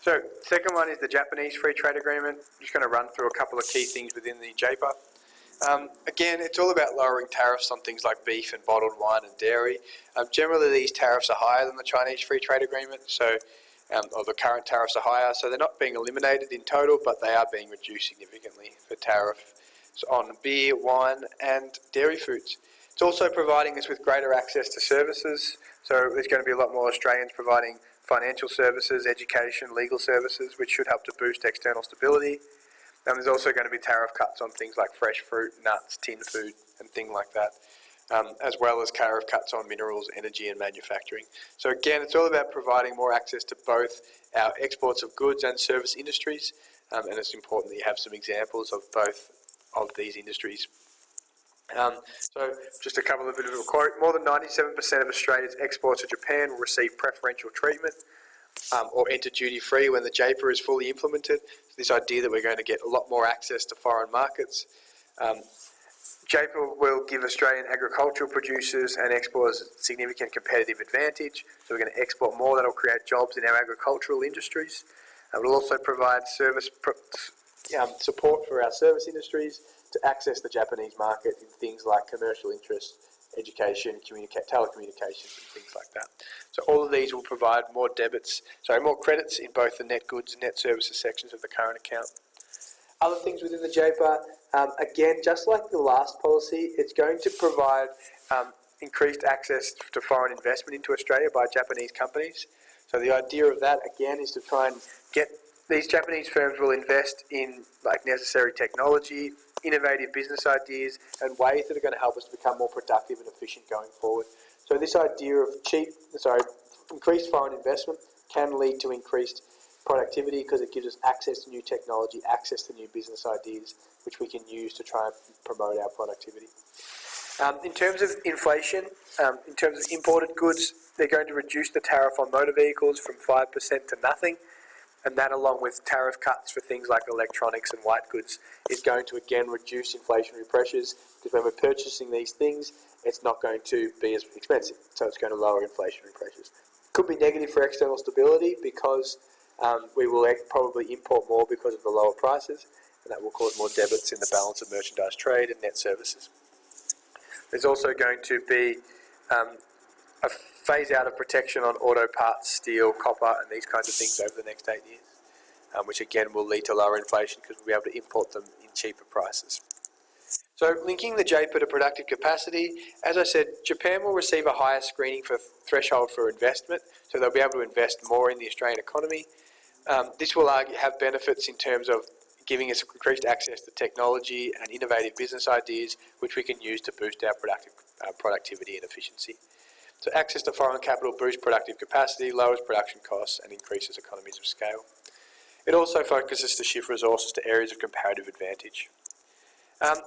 So, second one is the Japanese Free Trade Agreement. I'm just going to run through a couple of key things within the JPA. Again, it's all about lowering tariffs on things like beef and bottled wine and dairy. Generally, these tariffs are higher than the Chinese Free Trade Agreement, or the current tariffs are higher, so they're not being eliminated in total, but they are being reduced significantly for tariffs on beer, wine and dairy foods. It's also providing us with greater access to services, so there's going to be a lot more Australians providing financial services, education, legal services, which should help to boost external stability. And there's also going to be tariff cuts on things like fresh fruit, nuts, tin food and things like that, as well as tariff cuts on minerals, energy and manufacturing. So again, it's all about providing more access to both our exports of goods and service industries, and it's important that you have some examples of both of these industries. So just a couple of bit of a quote. More than 97% of Australia's exports to Japan will receive preferential treatment or enter duty-free when the JPA is fully implemented. This idea that we're going to get a lot more access to foreign markets. JPA will give Australian agricultural producers and exporters a significant competitive advantage. So we're going to export more. That will create jobs in our agricultural industries. It will also provide support for our service industries to access the Japanese market in things like commercial interests, education, telecommunications and things like that. So all of these will provide more credits in both the net goods and net services sections of the current account. Other things within the JPA, again, just like the last policy, it's going to provide increased access to foreign investment into Australia by Japanese companies. So the idea of that, again, is to try and get these Japanese firms will invest in necessary technology, innovative business ideas and ways that are going to help us to become more productive and efficient going forward. So this idea of increased foreign investment can lead to increased productivity because it gives us access to new technology, access to new business ideas, which we can use to try and promote our productivity. In terms of inflation, in terms of imported goods, they're going to reduce the tariff on motor vehicles from 5% to nothing. And that, along with tariff cuts for things like electronics and white goods, is going to again reduce inflationary pressures, because when we're purchasing these things, it's not going to be as expensive, so it's going to lower inflationary pressures. Could be negative for external stability because we will probably import more because of the lower prices, and that will cause more debits in the balance of merchandise trade and net services. There's also going to be a phase out of protection on auto parts, steel, copper and these kinds of things over the next 8 years, which again will lead to lower inflation because we'll be able to import them in cheaper prices. So linking the JPA to productive capacity, as I said, Japan will receive a higher screening for threshold for investment, so they'll be able to invest more in the Australian economy. This will have benefits in terms of giving us increased access to technology and innovative business ideas, which we can use to boost our productivity and efficiency. So access to foreign capital boosts productive capacity, lowers production costs and increases economies of scale. It also focuses to shift resources to areas of comparative advantage.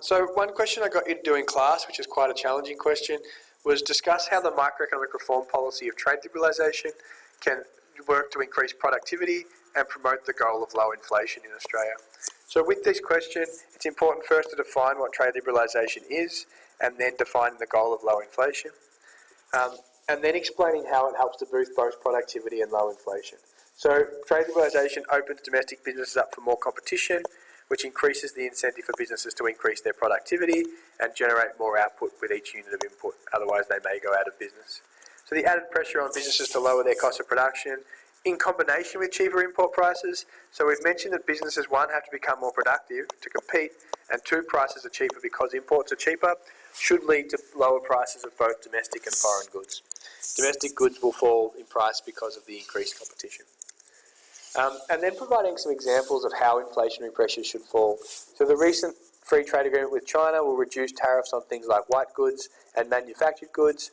So one question I got you to do in class, which is quite a challenging question, was discuss how the microeconomic reform policy of trade liberalisation can work to increase productivity and promote the goal of low inflation in Australia. So with this question, it's important first to define what trade liberalisation is, and then define the goal of low inflation. And then explaining how it helps to boost both productivity and low inflation. So trade liberalisation opens domestic businesses up for more competition, which increases the incentive for businesses to increase their productivity and generate more output with each unit of input, otherwise they may go out of business. So the added pressure on businesses to lower their cost of production in combination with cheaper import prices. So we've mentioned that businesses, one, have to become more productive to compete, and two, prices are cheaper because imports are cheaper, should lead to lower prices of both domestic and foreign goods. Domestic goods will fall in price because of the increased competition. And then providing some examples of how inflationary pressures should fall. So the recent free trade agreement with China will reduce tariffs on things like white goods and manufactured goods,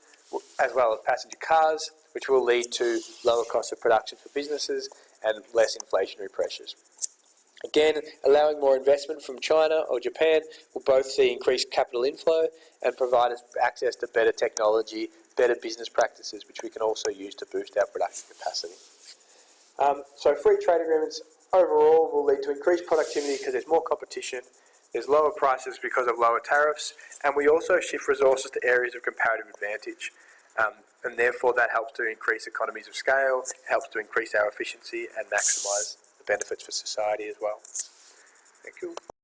as well as passenger cars, which will lead to lower costs of production for businesses and less inflationary pressures. Again, allowing more investment from China or Japan will both see increased capital inflow and provide us access to better technology, better business practices, which we can also use to boost our productive capacity. So free trade agreements overall will lead to increased productivity because there's more competition, there's lower prices because of lower tariffs, and we also shift resources to areas of comparative advantage. and therefore that helps to increase economies of scale, helps to increase our efficiency and maximise the benefits for society as well. Thank you.